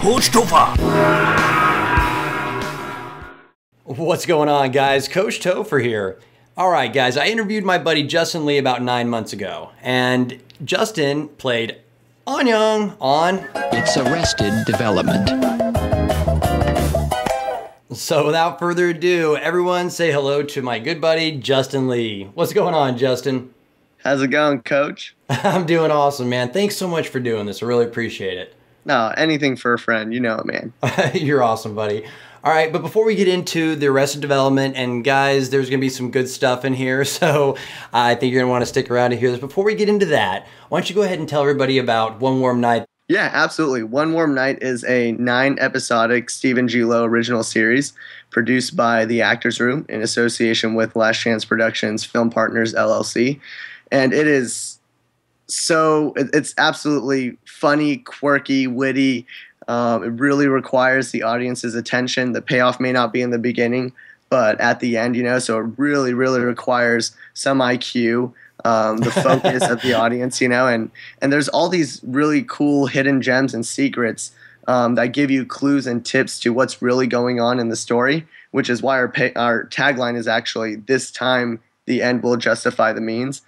Coach-Topher. What's going on, guys? Coach-Topher here. All right, guys, I interviewed my buddy Justin Lee about 9 months ago, and Justin played Annyong on It's Arrested Development. So without further ado, everyone say hello to my good buddy, Justin Lee. What's going on, Justin? How's it going, Coach? I'm doing awesome, man. Thanks so much for doing this. I really appreciate it. No, anything for a friend. You know it, man. You're awesome, buddy. All right, but before we get into the Arrested Development, and guys, there's going to be some good stuff in here, so I think you're going to want to stick around to hear this. Before we get into that, why don't you go ahead and tell everybody about One Warm Night? Yeah, absolutely. One Warm Night is a 9-episodic Stephen G. Lowe original series produced by The Actors Room in association with Last Chance Productions Film Partners, LLC. And it is it's absolutely funny, quirky, witty. It really requires the audience's attention. The payoff may not be in the beginning, but at the end, so it really, really requires some IQ, the focus of the audience, and there's all these really cool hidden gems and secrets that give you clues and tips to what's really going on in the story, which is why our tagline is actually, "This time the end will justify the means."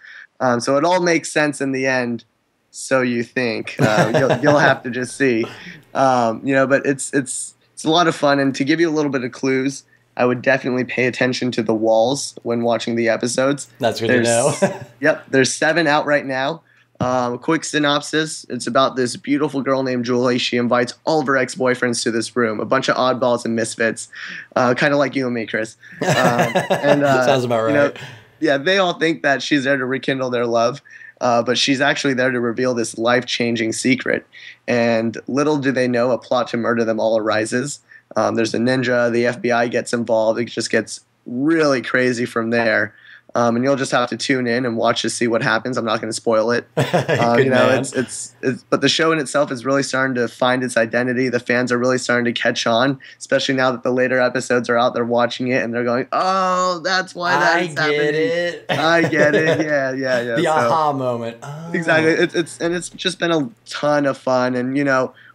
So it all makes sense in the end. So you think you'll have to just see, but it's a lot of fun. And to give you a little bit of clues, I would definitely pay attention to the walls when watching the episodes. That's good to know. Yep, there's 7 out right now. Quick synopsis: it's about this beautiful girl named Julie. She invites all of her ex-boyfriends to this room, a bunch of oddballs and misfits, kind of like you and me, Chris. Sounds about right. Yeah, they all think that she's there to rekindle their love. But she's actually there to reveal this life-changing secret. And little do they know, a plot to murder them all arises. There's a ninja. The FBI gets involved. It just gets really crazy from there. And you'll just have to tune in and watch to see what happens. I'm not going to spoil it. But the show in itself is really starting to find its identity. The fans are really starting to catch on, especially now that the later episodes are out. They're watching it and they're going, "Oh, that's why that's happening. I get it. Yeah. The aha moment. Oh. Exactly. It's just been a ton of fun. And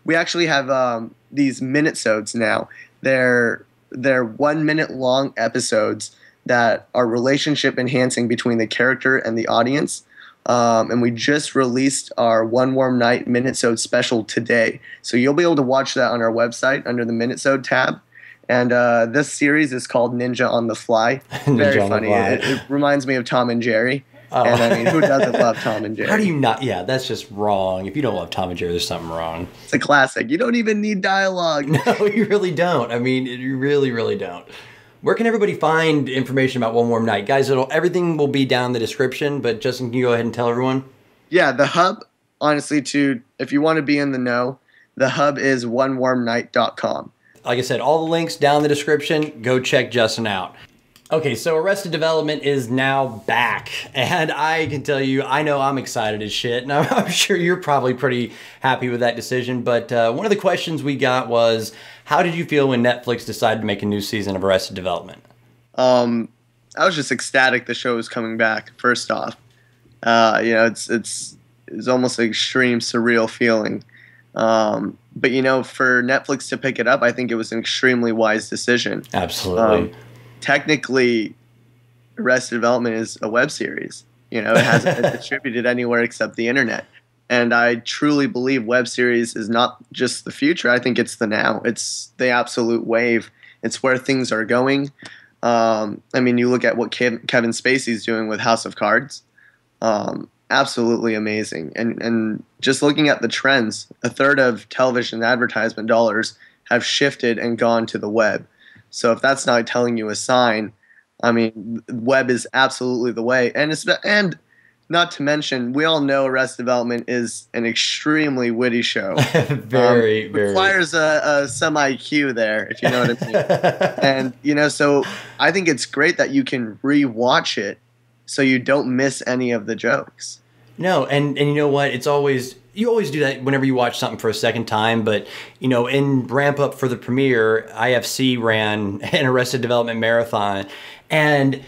we actually have these minute-sodes now. They're 1 minute long episodes that are relationship enhancing between the character and the audience. And we just released our One Warm Night Minute-Sode special today. So you'll be able to watch that on our website under the Minute-Sode tab. And this series is called Ninja on the Fly. Very funny. It reminds me of Tom and Jerry. Oh. And I mean, who doesn't love Tom and Jerry? How do you not? Yeah, that's just wrong. If you don't love Tom and Jerry, there's something wrong. It's a classic. You don't even need dialogue. No, you really don't. I mean, you really, really don't. Where can everybody find information about One Warm Night? Guys, everything will be down in the description, but Justin, can you go ahead and tell everyone? Yeah, the hub, honestly, if you want to be in the know, the hub is onewarmnight.com. Like I said, all the links down in the description. Go check Justin out. Okay, so Arrested Development is now back, and I can tell you, I know I'm excited as shit, and I'm sure you're probably pretty happy with that decision, but one of the questions we got was, how did you feel when Netflix decided to make a new season of Arrested Development? I was just ecstatic the show was coming back, first off. It's almost an extreme, surreal feeling. But, for Netflix to pick it up, I think it was an extremely wise decision. Absolutely. Technically, Arrested Development is a web series. It hasn't been distributed anywhere except the internet. And I truly believe web series is not just the future. I think it's the now. It's the absolute wave. It's where things are going. You look at what Kevin Spacey's doing with House of Cards. Absolutely amazing. And just looking at the trends, a third of television advertisement dollars have shifted and gone to the web. So if that's not telling you a sign, web is absolutely the way. And not to mention, we all know Arrested Development is an extremely witty show. Very. Requires some IQ there, if you know what I mean. And so I think it's great that you can rewatch it, so you don't miss any of the jokes. No, and you know what? You always do that whenever you watch something for a second time, but in ramp up for the premiere, IFC ran an Arrested Development marathon, and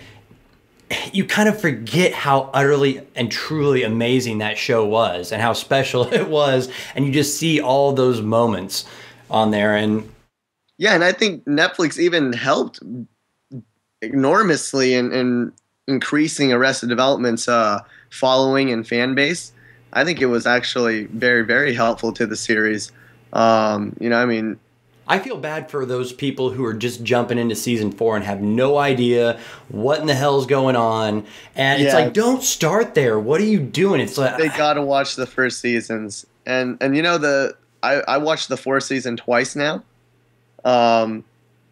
you kind of forget how utterly and truly amazing that show was and how special it was, and you just see all those moments on there. And yeah, and I think Netflix even helped enormously in increasing Arrested Development's following and fan base. I think it was actually very, very helpful to the series. I mean, I feel bad for those people who are just jumping into season 4 and have no idea what in the hell's going on. And it's like, don't start there. What are you doing? It's like they got to watch the first seasons. And I watched the 4th season twice now.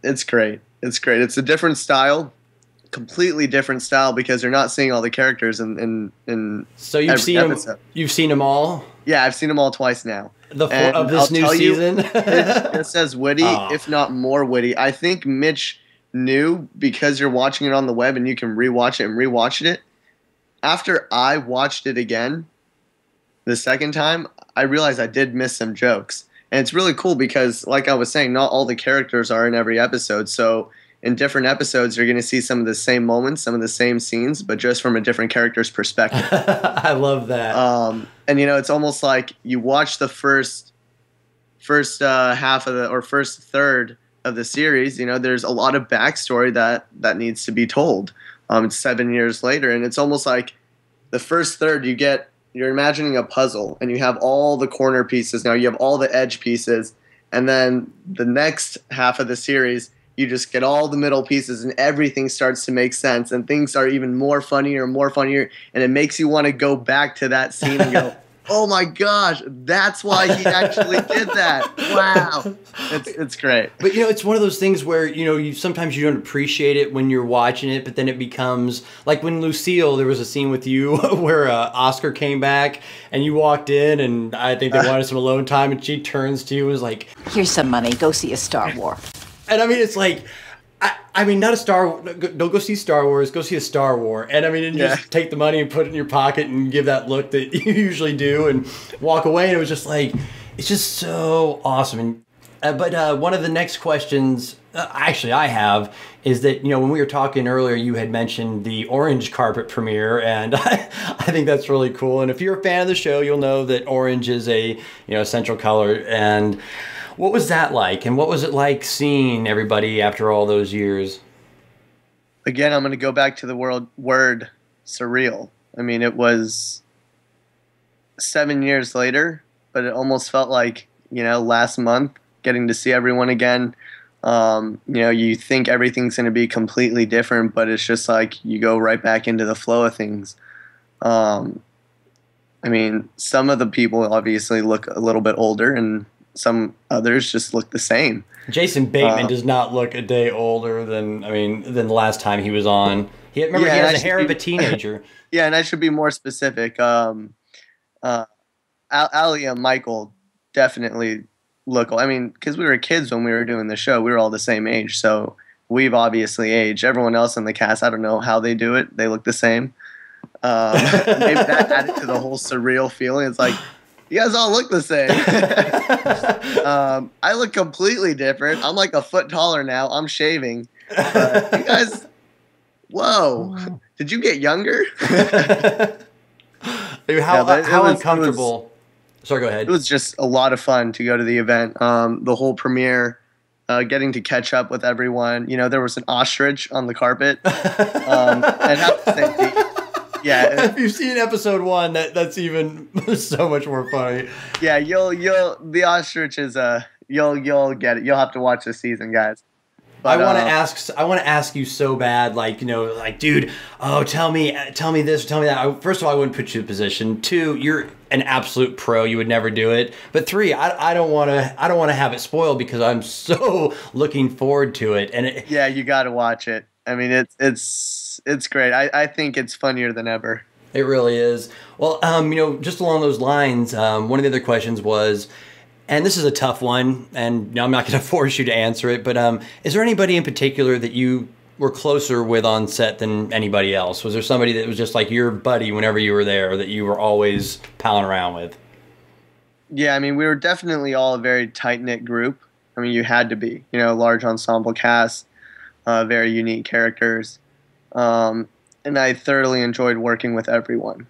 It's great. It's great. It's a different style, completely different style, because you're not seeing all the characters in so you've seen episode. You've seen them all? Yeah, I've seen them all twice now. Of this new season? It says witty, if not more witty. I think Mitch knew, because you're watching it on the web and you can rewatch it and rewatch it. After I watched it again the second time, I realized I did miss some jokes. And it's really cool because, like I was saying, not all the characters are in every episode. So in different episodes, you're going to see some of the same moments, some of the same scenes, but just from a different character's perspective. I love that. And it's almost like you watch the first half of first third of the series. There's a lot of backstory that needs to be told. It's 7 years later, and it's almost like the first third you're imagining a puzzle, and you have all the corner pieces. Now you have all the edge pieces, and then the next half of the series, you just get all the middle pieces, and everything starts to make sense, and things are even more funnier, and it makes you want to go back to that scene and go, oh my gosh, that's why he actually did that. Wow. It's great. But, it's one of those things where, you sometimes you don't appreciate it when you're watching it, but then it becomes, like when Lucille, there was a scene with you where Oscar came back and you walked in, and I think they wanted some alone time, and she turns to you and was like, here's some money, go see a Star Wars. And I mean, it's like, don't go see Star Wars, go see a Star War. And I mean, and just take the money and put it in your pocket and give that look that you usually do and walk away. And it was just like, it's just so awesome. And but one of the next questions, actually I have, is that, when we were talking earlier, you had mentioned the orange carpet premiere, and I think that's really cool. And if you're a fan of the show, you'll know that orange is a, central color. And what was that like? And what was it like seeing everybody after all those years? Again, I'm going to go back to the word surreal. I mean, it was 7 years later, but it almost felt like, last month, getting to see everyone again. You think everything's going to be completely different, but it's just like you go right back into the flow of things. I mean, some of the people obviously look a little bit older, and some others just look the same. Jason Bateman does not look a day older than the last time he was on. He has the hair of a teenager. Yeah, and I should be more specific. Allie and Michael definitely look. Because we were kids when we were doing the show, we were all the same age, so we've obviously aged. Everyone else in the cast, I don't know how they do it. They look the same. Maybe that added to the whole surreal feeling. It's like, you guys all look the same. I look completely different. I'm like a foot taller now. I'm shaving. You guys, whoa. Did you get younger? How uncomfortable. Sorry, go ahead. It was just a lot of fun to go to the event. The whole premiere, getting to catch up with everyone. There was an ostrich on the carpet. And have to say, yeah, if you've seen episode 1, that's even so much more funny. Yeah, the ostrich is you'll get it. You'll have to watch the season, guys. But, I want to ask you so bad, dude, tell me this, tell me that. First of all, I wouldn't put you in position. 2, you're an absolute pro. You would never do it. But 3, I don't want to have it spoiled because I'm so looking forward to it. And yeah, you got to watch it. I mean, it's great. I think it's funnier than ever. It really is. Well, just along those lines, one of the other questions was, and this is a tough one, and I'm not going to force you to answer it, but is there anybody in particular that you were closer with on set than anybody else? Was there somebody that was just like your buddy whenever you were there, that you were always palling around with? Yeah, we were definitely all a very tight-knit group. You had to be, large ensemble cast, very unique characters. And I thoroughly enjoyed working with everyone.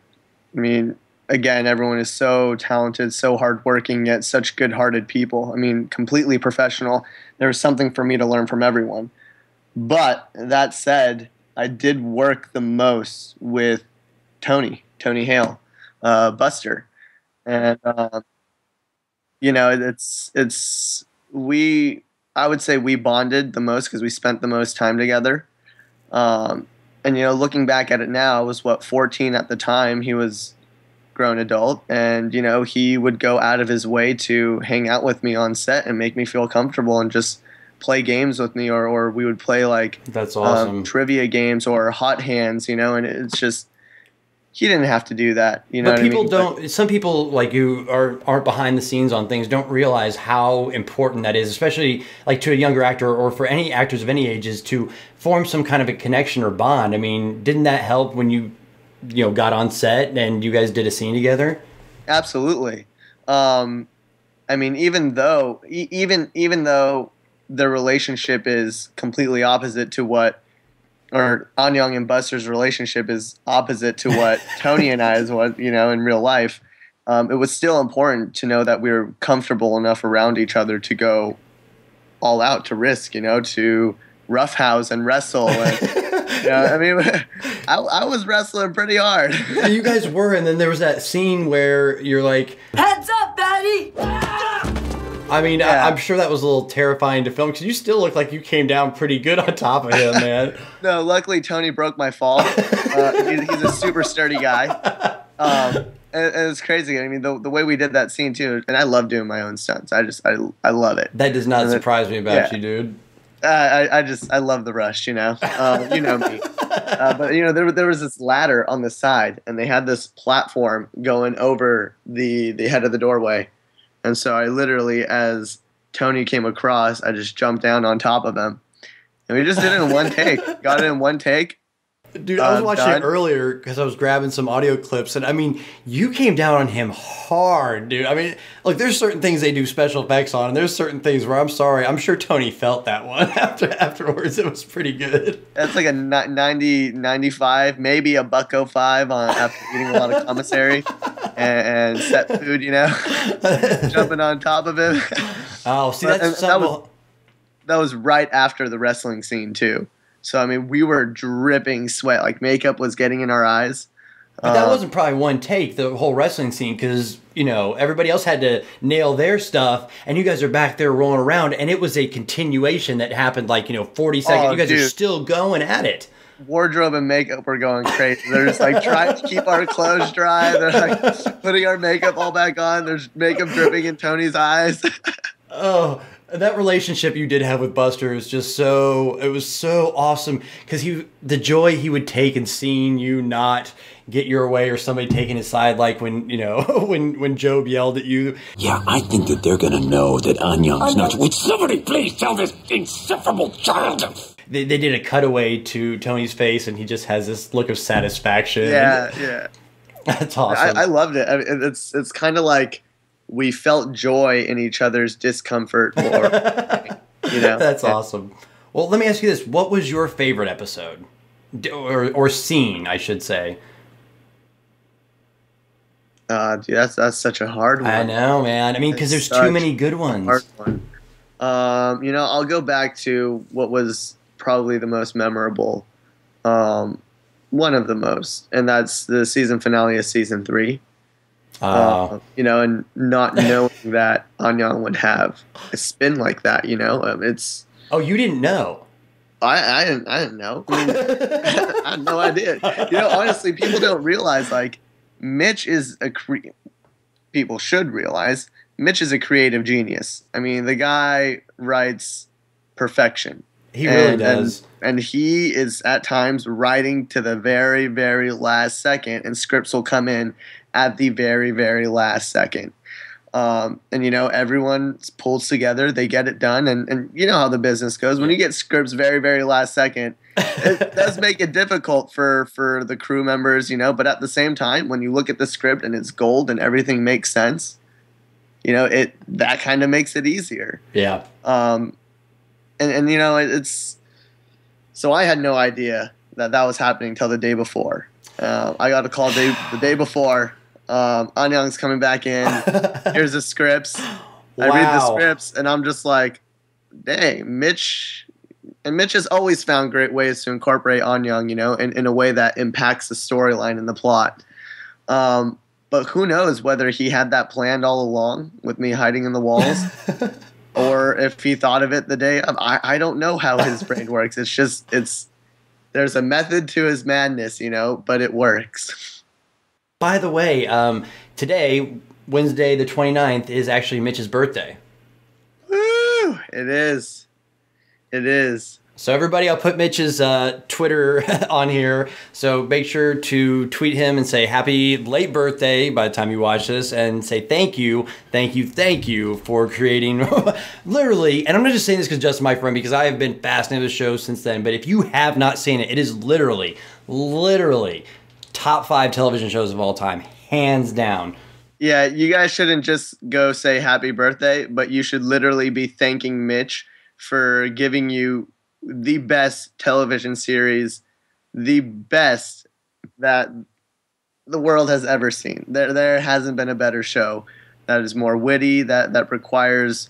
again, everyone is so talented, so hardworking, yet such good-hearted people. I mean, completely professional. There was something for me to learn from everyone. But that said, I did work the most with Tony Hale, Buster, and I would say we bonded the most because we spent the most time together. And looking back at it now, I was 14 at the time. He was grown adult, and he would go out of his way to hang out with me on set and make me feel comfortable and just play games with me, or we would play that's awesome trivia games or hot hands, and it's just he didn't have to do that, but people don't. Some people like you aren't behind the scenes on things, don't realize how important that is, especially like to a younger actor or for any actors of any ages to form some kind of a connection or bond. I mean, didn't that help when you got on set and you guys did a scene together? Absolutely. I mean, even though the relationship is completely opposite to what, or Annyong and Buster's relationship is opposite to what Tony and I's was, in real life, it was still important to know that we were comfortable enough around each other to go all out, to risk, to roughhouse and wrestle. And, I mean, I was wrestling pretty hard. You guys were, and then there was that scene where you're like, Heads up, Daddy! I mean, yeah. I'm sure that was a little terrifying to film because you still look like you came down pretty good on top of him, man. No, luckily Tony broke my fall. He's a super sturdy guy. And it's crazy. I mean, the way we did that scene too, and I love doing my own stunts. I love it. That does not surprise me about you, dude. I love the rush, you know me. But there was this ladder on the side, and they had this platform going over the head of the doorway. And so I literally, as Tony came across, I just jumped down on top of him. And we just did it in one take. Got it in one take. Dude, I was watching it earlier because I was grabbing some audio clips. And, I mean, you came down on him hard, dude. I mean, look, there's certain things they do special effects on. And there's certain things where I'm sorry. I'm sure Tony felt that one afterwards. It was pretty good. That's like a 90, 95, maybe a $1.05 after eating a lot of commissary. And set food, jumping on top of him. Oh, see, that's something. That was right after the wrestling scene, too. So, I mean, we were dripping sweat. Like, makeup was getting in our eyes. But that wasn't probably one take, the whole wrestling scene, because, everybody else had to nail their stuff, and you guys are back there rolling around, and it was a continuation that happened, 40 seconds. You guys are still going at it. Wardrobe and makeup were going crazy. They're just trying to keep our clothes dry. They're putting our makeup all back on. There's makeup dripping in Tony's eyes. Oh, that relationship you did have with Buster is just it was so awesome because the joy he would take in seeing you not get your way or somebody taking his side, like when, when Job yelled at you. Yeah, I think that they're going to know that Annyong's not. Would somebody please tell this insufferable child? They did a cutaway to Tony's face, and he just has this look of satisfaction. Yeah. That's awesome. I loved it. I mean, it's kind of like we felt joy in each other's discomfort more. That's awesome. Well, let me ask you this. What was your favorite episode? Or scene, I should say. Dude, that's such a hard one. I know, man. I mean, because there's too many good ones. Hard one. I'll go back to what was probably the most memorable, one of the most, and that's the season finale of season 3. And not knowing that Annyong would have a spin like that, it's. Oh, you didn't know? I didn't know. I mean, I had no idea. Honestly, people don't realize Mitch is people should realize Mitch is a creative genius. I mean, the guy writes perfection. He really does. And he is at times writing to the very, very last second, and scripts will come in at the very, very last second. And everyone pulls together, they get it done, and you know how the business goes. When you get scripts very, very last second, it does make it difficult for the crew members, but at the same time, when you look at the script and it's gold and everything makes sense, that kind of makes it easier. Yeah. It's so I had no idea that was happening till the day before. I got a call the day before. Annyong's coming back in. Here's the scripts. I read the Wow. scripts, and I'm just like, dang, Mitch. And Mitch has always found great ways to incorporate Annyong, in a way that impacts the storyline and the plot. But who knows whether he had that planned all along with me hiding in the walls, or if he thought of it the day of. I don't know how his brain works. There's a method to his madness, but it works. By the way, today, Wednesday the 29th, is actually Mitch's birthday. Woo! It is. It is. So everybody, I'll put Mitch's Twitter on here. So make sure to tweet him and say happy late birthday by the time you watch this, and say thank you for creating literally, and I'm not just saying this because Justin, my friend, because I have been fascinated with the show since then, but if you have not seen it, it is literally top 5 television shows of all time, hands down. Yeah, you guys shouldn't just go say happy birthday, but you should literally be thanking Mitch for giving you the best television series, the best that the world has ever seen. There hasn't been a better show that is more witty, that requires,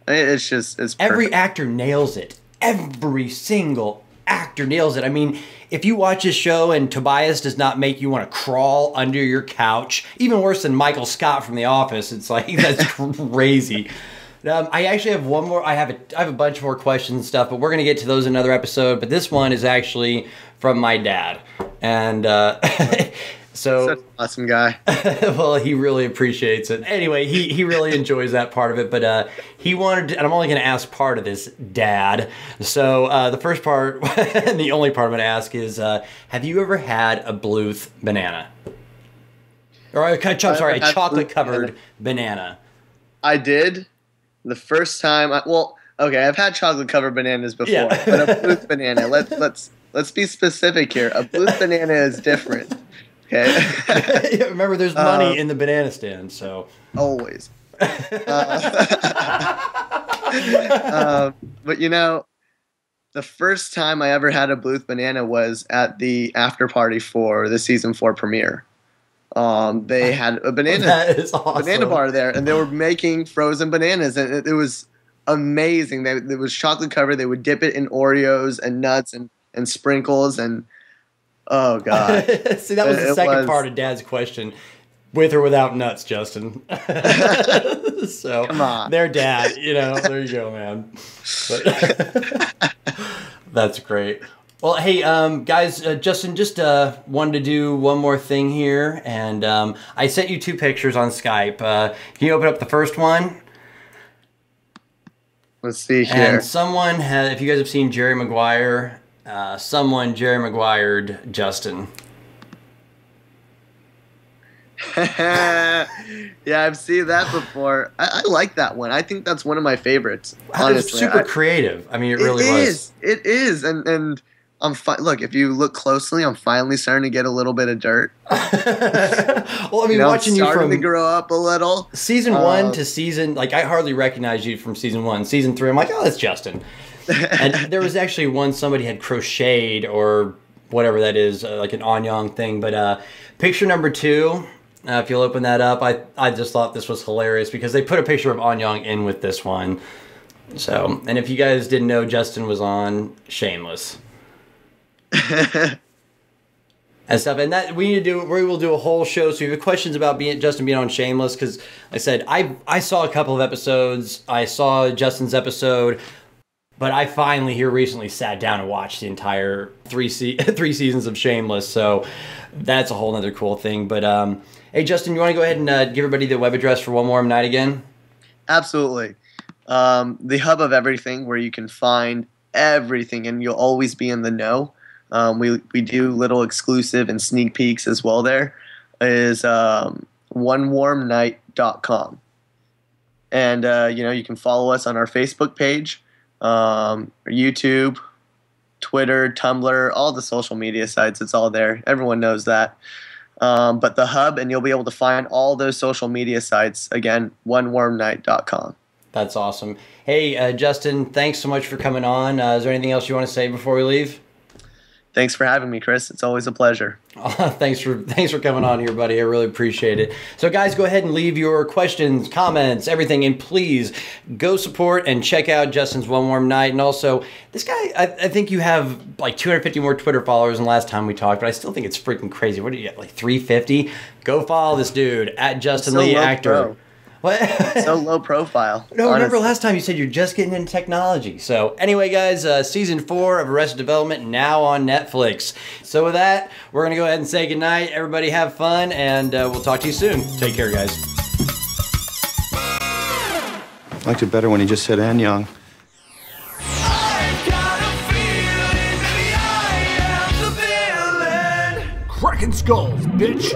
it's perfect. Every actor nails it. Every single actor nails it. I mean, if you watch this show and Tobias does not make you want to crawl under your couch, even worse than Michael Scott from The Office, it's like, that's crazy. I actually have one more. I have a bunch more questions and stuff, but we're going to get to those in another episode. But this one is actually from my dad. And so... Such an awesome guy. Well, he really appreciates it. Anyway, he really enjoys that part of it. But he wanted to, and I'm only going to ask part of this, Dad. So the first part, and the only part I'm going to ask is, have you ever had a Bluth banana? Or a chocolate-covered banana. I did. The first time, I've had chocolate-covered bananas before, Yeah. but a Bluth banana. Let's be specific here. A Bluth banana is different. Okay. Remember, there's money in the banana stand, so always. But the first time I ever had a Bluth banana was at the after party for the season 4 premiere. They had a That is awesome. banana bar there, and they were making frozen bananas, and it was amazing. It was chocolate covered. They would dip it in Oreos and nuts and sprinkles, and oh god. See, that was the second part of Dad's question. With or without nuts, Justin? So, come on. Their dad, there you go, man. But, that's great. Well, hey, guys, Justin just wanted to do one more thing here, and I sent you 2 pictures on Skype. Can you open up the first one? Let's see here. And someone had, if you guys have seen Jerry Maguire, Jerry Maguire'd Justin. Yeah, I've seen that before. I like that one. I think that's one of my favorites. Honestly, super creative. I mean, it really was. It is, and look, if you look closely, I'm finally starting to get a little bit of dirt. Well, I mean, watching you starting from to grow up a little. Season 1 to season, like, I hardly recognize you from season 1. Season 3, I'm like, oh, that's Justin. And there was actually one somebody had crocheted or whatever that is, like an Annyong thing. But picture number 2, if you'll open that up, I just thought this was hilarious because they put a picture of Annyong in with this one. So, and if you guys didn't know, Justin was on Shameless. And stuff, and that we will do a whole show. So if you have questions about Justin being on Shameless, because I said I saw a couple of episodes, I saw Justin's episode, but I finally here recently sat down and watched the entire 3 seasons of Shameless. So that's a whole other cool thing. But hey, Justin, you want to go ahead and give everybody the web address for One Warm Night again? Absolutely. The hub of everything, where you can find everything, and you'll always be in the know. We do little exclusive and sneak peeks as well. There is onewarmnight.com, and you can follow us on our Facebook page, YouTube, Twitter, Tumblr, all the social media sites. It's all there. Everyone knows that. But the hub, and you'll be able to find all those social media sites again. onewarmnight.com. That's awesome. Hey, Justin, thanks so much for coming on. Is there anything else you want to say before we leave? Thanks for having me, Chris. It's always a pleasure. Thanks for coming on here, buddy. I really appreciate it. So guys, go ahead and leave your questions, comments, everything, and please go support and check out Justin's One Warm Night. And also, this guy, I think you have like 250 more Twitter followers than last time we talked, but I still think it's freaking crazy. What do you get, like 350? Go follow this dude at Justin Lee Actor. Pro. What? So low profile. No, remember last time you said you're just getting into technology. So anyway, guys, season 4 of Arrested Development now on Netflix. So with that, we're going to go ahead and say goodnight. Everybody have fun, and we'll talk to you soon. Take care, guys. I liked it better when he just said Annyong. Cracking skulls, bitch!